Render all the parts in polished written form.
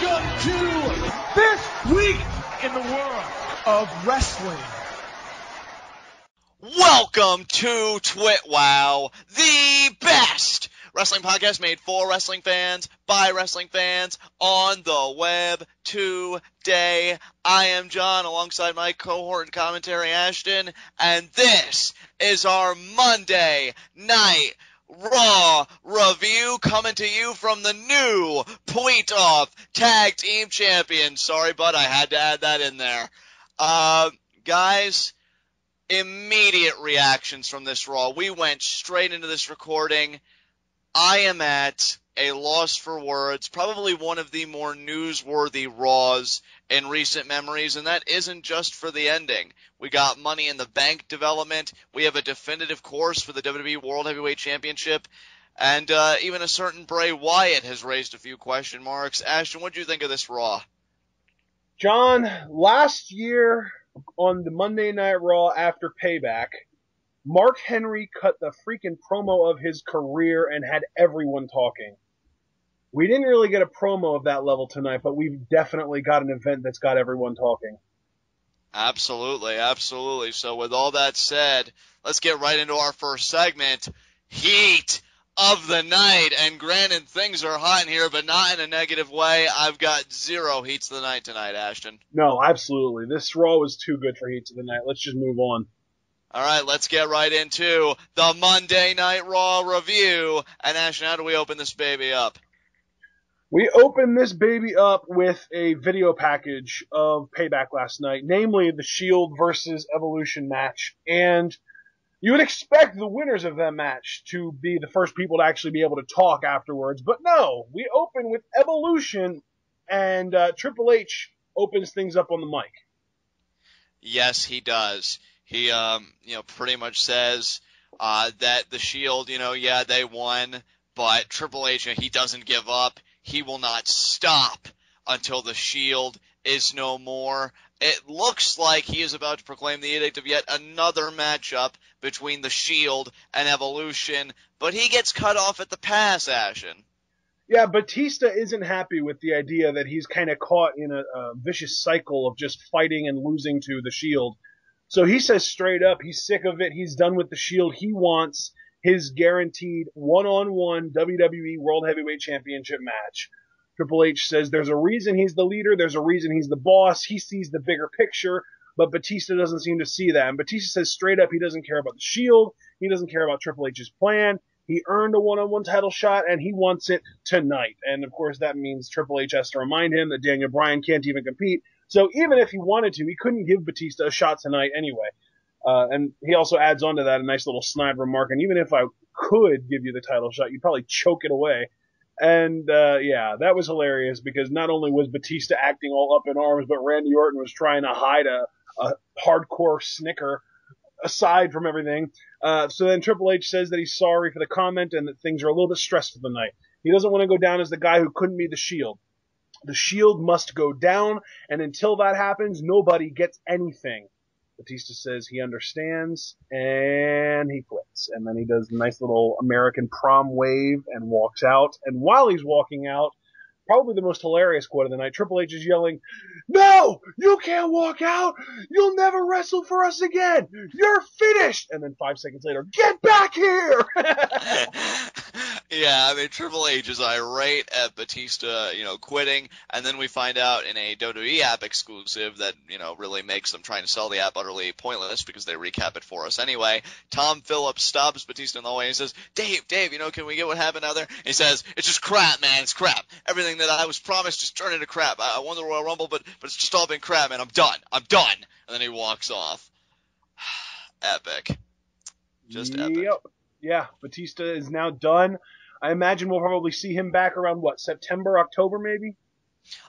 Welcome to this week in the world of wrestling. Welcome to TWitWoW, the best wrestling podcast made for wrestling fans, by wrestling fans, on the web today. I am John, alongside my cohort and commentary, Ashton, and this is our Monday Night Raw review, coming to you from the new Point-Off Tag Team Champions. Sorry, bud, I had to add that in there. Guys, immediate reactions from this Raw. We went straight into this recording. I am at a loss for words, probably one of the more newsworthy Raws in recent memories, and that isn't just for the ending. We got Money in the Bank development, we have a definitive course for the WWE World Heavyweight Championship, and even a certain Bray Wyatt has raised a few question marks. Ashton, what do you think of this Raw? John, last year on the Monday Night Raw after Payback, Mark Henry cut the freaking promo of his career and had everyone talking. We didn't really get a promo of that level tonight, but we've definitely got an event that's got everyone talking. Absolutely, absolutely. So with all that said, let's get right into our first segment, Heat of the Night. And granted, things are hot in here, but not in a negative way. I've got 0 Heats of the Night tonight, Ashton. No, absolutely. This Raw was too good for Heats of the Night. Let's just move on. All right, let's get right into the Monday Night Raw review. And Ashton, how do we open this baby up? We opened this baby up with a video package of Payback last night, namely the Shield versus Evolution match. And you would expect the winners of that match to be the first people to actually be able to talk afterwards. But no, we open with Evolution, and Triple H opens things up on the mic. Yes, he does. He, pretty much says that the Shield, yeah, they won, but Triple H, he doesn't give up. He will not stop until the Shield is no more. It looks like he is about to proclaim the edict of yet another matchup between the Shield and Evolution, but he gets cut off at the pass, Ashton. Yeah, Batista isn't happy with the idea that he's kind of caught in a vicious cycle of just fighting and losing to the Shield. So he says straight up, he's sick of it, he's done with the Shield, he wants his guaranteed one-on-one WWE World Heavyweight Championship match. Triple H says there's a reason he's the leader, there's a reason he's the boss, he sees the bigger picture, but Batista doesn't seem to see that. And Batista says straight up he doesn't care about the Shield, he doesn't care about Triple H's plan, he earned a one-on-one title shot, and he wants it tonight. And of course that means Triple H has to remind him that Daniel Bryan can't even compete, so even if he wanted to, he couldn't give Batista a shot tonight anyway. And he also adds on to that a nice little snide remark, and even if I could give you the title shot, you'd probably choke it away. And, yeah, that was hilarious because not only was Batista acting all up in arms, but Randy Orton was trying to hide a hardcore snicker aside from everything. So then Triple H says that he's sorry for the comment and that things are a little bit stressful tonight. He doesn't want to go down as the guy who couldn't be the Shield. The Shield must go down, and until that happens, nobody gets anything. Batista says he understands, and he quits. And then he does a nice little American prom wave and walks out. And while he's walking out, probably the most hilarious quote of the night, Triple H is yelling, "No! You can't walk out! You'll never wrestle for us again! You're finished!" And then 5 seconds later, "Get back here!" Yeah, Triple H is irate at Batista, quitting, and then we find out in a WWE app exclusive that, really makes them trying to sell the app utterly pointless because they recap it for us anyway. Tom Phillips stops Batista in the hallway and says, Dave, can we get what happened out there? He says, "It's just crap, man, it's crap. Everything that I was promised just turned into crap. I won the Royal Rumble, but it's just all been crap, man. I'm done. And then he walks off. Epic. Just epic. Yep. Yeah, Batista is now done. I imagine we'll probably see him back around, September, October maybe?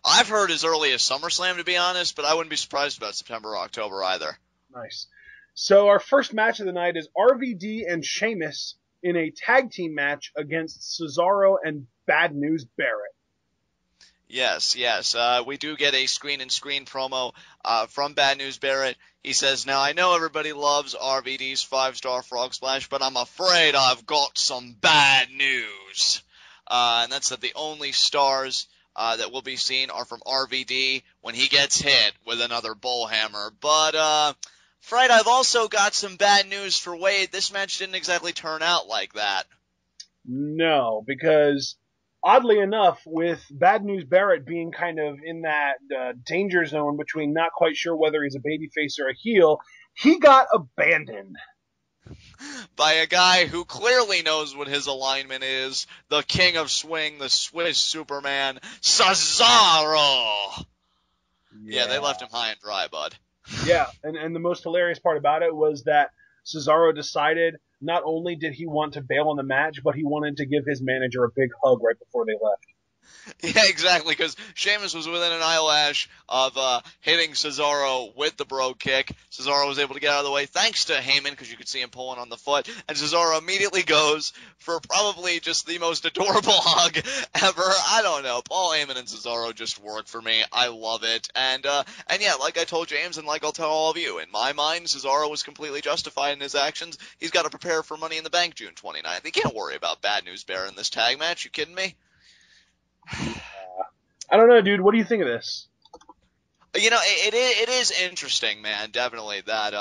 I've heard as early as SummerSlam, to be honest, but I wouldn't be surprised about September or October either. Nice. So our first match of the night is RVD and Sheamus in a tag team match against Cesaro and Bad News Barrett. Yes. We do get a screen-and-screen promo from Bad News Barrett. He says, "Now, I know everybody loves RVD's 5-star frog splash, but I'm afraid I've got some bad news." And that's that the only stars that will be seen are from RVD when he gets hit with another bullhammer. But, Fred, I've also got some bad news for Wade. This match didn't exactly turn out like that. No, because oddly enough, with Bad News Barrett being kind of in that danger zone between not quite sure whether he's a babyface or a heel, he got abandoned. By a guy who clearly knows what his alignment is, the king of swing, the Swiss Superman, Cesaro! Yeah, they left him high and dry, bud. Yeah, and the most hilarious part about it was that Cesaro decided not only did he want to bail on the match, but he wanted to give his manager a big hug right before they left. Yeah, exactly, because Sheamus was within an eyelash of hitting Cesaro with the bro kick. Cesaro was able to get out of the way thanks to Heyman, because you could see him pulling on the foot, and Cesaro immediately goes for probably just the most adorable hug ever. I don't know. Paul Heyman and Cesaro just work for me. I love it. And yeah, like I told James and like I'll tell all of you, in my mind, Cesaro was completely justified in his actions. He's got to prepare for Money in the Bank June 29th. He can't worry about Bad News Bear in this tag match. You kidding me? I don't know, dude. What do you think of this? You know, it is interesting, man. Definitely that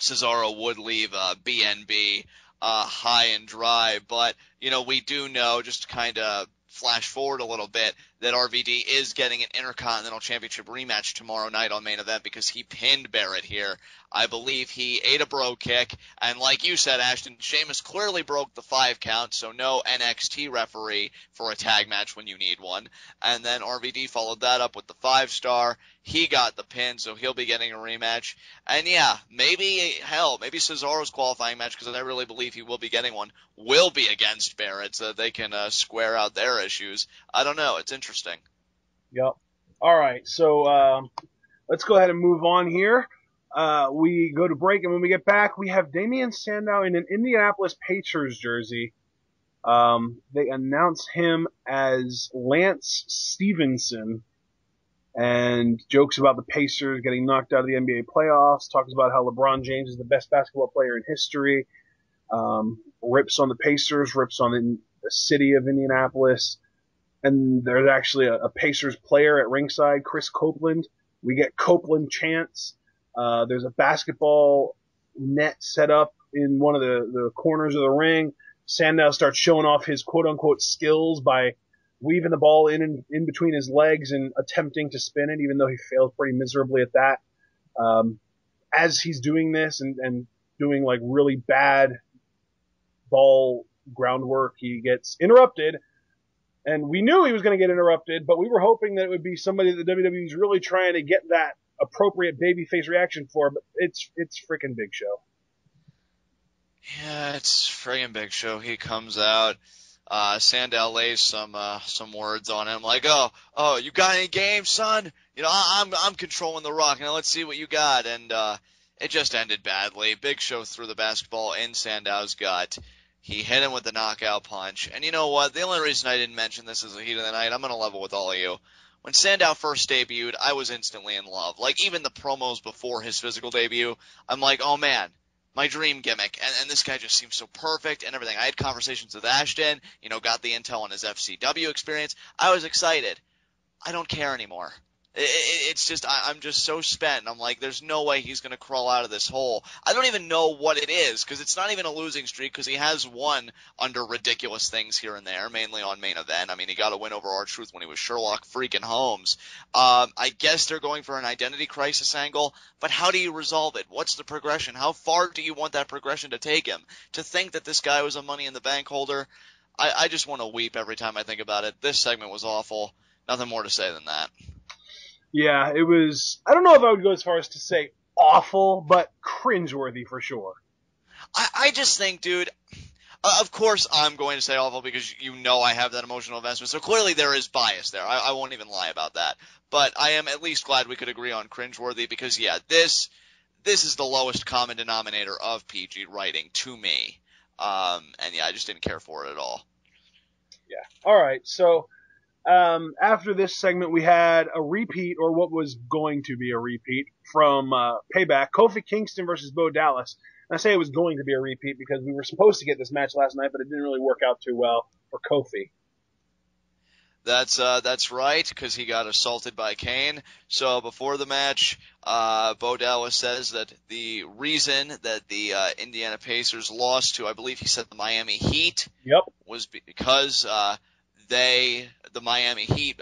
Cesaro would leave BNB high and dry, but you know, we do know, just to kind of flash forward a little bit, that RVD is getting an Intercontinental Championship rematch tomorrow night on Main Event because he pinned Barrett here. I believe he ate a bro kick, and like you said, Ashton, Sheamus clearly broke the 5 count, so no NXT referee for a tag match when you need one. And then RVD followed that up with the 5-star. He got the pin, so he'll be getting a rematch. And yeah, maybe Cesaro's qualifying match, because I really believe he will be getting one, will be against Barrett, so they can square out their issues. I don't know. It's interesting. Yep. All right, so let's go ahead and move on here. We go to break, and when we get back, we have Damian Sandow in an Indianapolis Pacers jersey. They announce him as Lance Stevenson, and jokes about the Pacers getting knocked out of the NBA playoffs, talks about how LeBron James is the best basketball player in history, rips on the Pacers, rips on the city of Indianapolis, and there's actually a Pacers player at ringside, Chris Copeland. We get Copeland chants. There's a basketball net set up in one of the corners of the ring. Sandow starts showing off his quote-unquote skills by weaving the ball in between his legs and attempting to spin it, even though he fails pretty miserably at that. As he's doing this and doing like really bad ball groundwork, he gets interrupted. And we knew he was going to get interrupted, but we were hoping that it would be somebody that WWE is really trying to get that appropriate babyface reaction for, but it's freaking Big Show. Yeah, it's friggin' Big Show. He comes out. Sandow lays some words on him, like, oh, you got any game, son? You know, I'm controlling the rock. Now let's see what you got. And it just ended badly. Big Show threw the basketball in Sandow's gut. He hit him with the knockout punch. And you know what? The only reason I didn't mention this as a heat of the night, I'm gonna level with all of you. When Sandow first debuted, I was instantly in love. Like, even the promos before his physical debut, I'm like, oh man, my dream gimmick. And this guy just seems so perfect and everything. I had conversations with Ashton, you know, got the intel on his FCW experience. I was excited. I don't care anymore. It's just, I'm just so spent. And I'm like, there's no way he's going to crawl out of this hole. I don't even know what it is, because it's not even a losing streak, because he has won under ridiculous things here and there, mainly on Main Event. I mean, he got a win over R-Truth when he was Sherlock freaking Holmes. I guess they're going for an identity crisis angle, but how do you resolve it? What's the progression? How far do you want that progression to take him? To think that this guy was a Money in the Bank holder, I just want to weep every time I think about it. This segment was awful. Nothing more to say than that. Yeah, it was, I don't know if I would go as far as to say awful, but cringeworthy for sure. I just think, dude, of course I'm going to say awful because you know I have that emotional investment, so clearly there is bias there. I won't even lie about that. But I am at least glad we could agree on cringeworthy because, yeah, this is the lowest common denominator of PG writing to me. And yeah, I just didn't care for it at all. Yeah. All right, so after this segment, we had a repeat, or what was going to be a repeat, from Payback, Kofi Kingston versus Bo Dallas. And I say it was going to be a repeat because we were supposed to get this match last night, but it didn't really work out too well for Kofi. That's right, because he got assaulted by Kane. So before the match, Bo Dallas says that the reason that the Indiana Pacers lost to, I believe he said, the Miami Heat, Yep. was because the Miami Heat,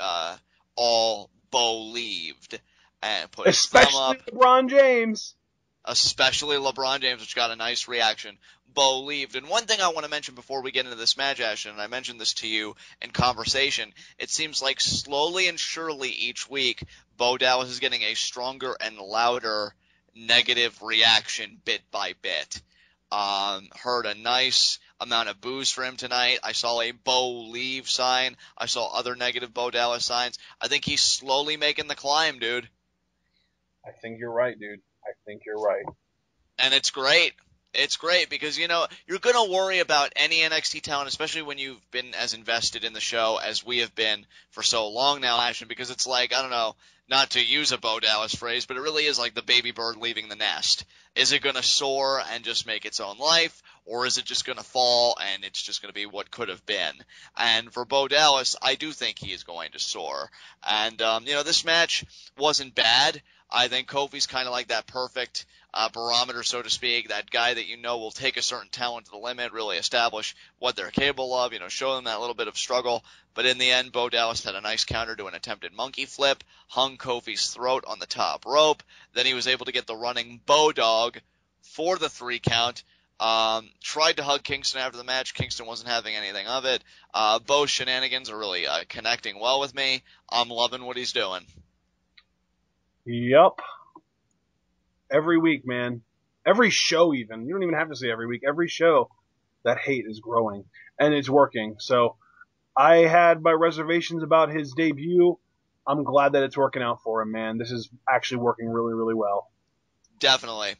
all believed and put his thumb Especially up. LeBron James. Especially LeBron James, which got a nice reaction. Believed. And one thing I want to mention before we get into this match, Ashton, and I mentioned this to you in conversation, it seems like slowly and surely each week, Bo Dallas is getting a stronger and louder negative reaction bit by bit. Heard a nice amount of boos for him tonight. I saw a Bo leave sign. I saw other negative Bo Dallas signs. I think he's slowly making the climb, dude. I think you're right, dude. I think you're right. And it's great. It's great because, you know, you're going to worry about any NXT talent, especially when you've been as invested in the show as we have been for so long now, Ashton, because it's like, I don't know, not to use a Bo Dallas phrase, but it really is like the baby bird leaving the nest. Is it going to soar and just make its own life, or is it just going to fall and it's just going to be what could have been? And for Bo Dallas, I do think he is going to soar. And, you know, this match wasn't bad. I think Kofi's kind of like that perfect barometer, so to speak, that guy that you know will take a certain talent to the limit, really establish what they're capable of, you know, show them that little bit of struggle. But in the end, Bo Dallas had a nice counter to an attempted monkey flip, hung Kofi's throat on the top rope. Then he was able to get the running Bo Dog for the 3 count. Tried to hug Kingston after the match. Kingston wasn't having anything of it. Bo's shenanigans are really connecting well with me. I'm loving what he's doing. Yup. Every week, man. Every show even. You don't even have to say every week. Every show, that hate is growing. And it's working. So I had my reservations about his debut. I'm glad that it's working out for him, man. This is actually working really, really well. Definitely.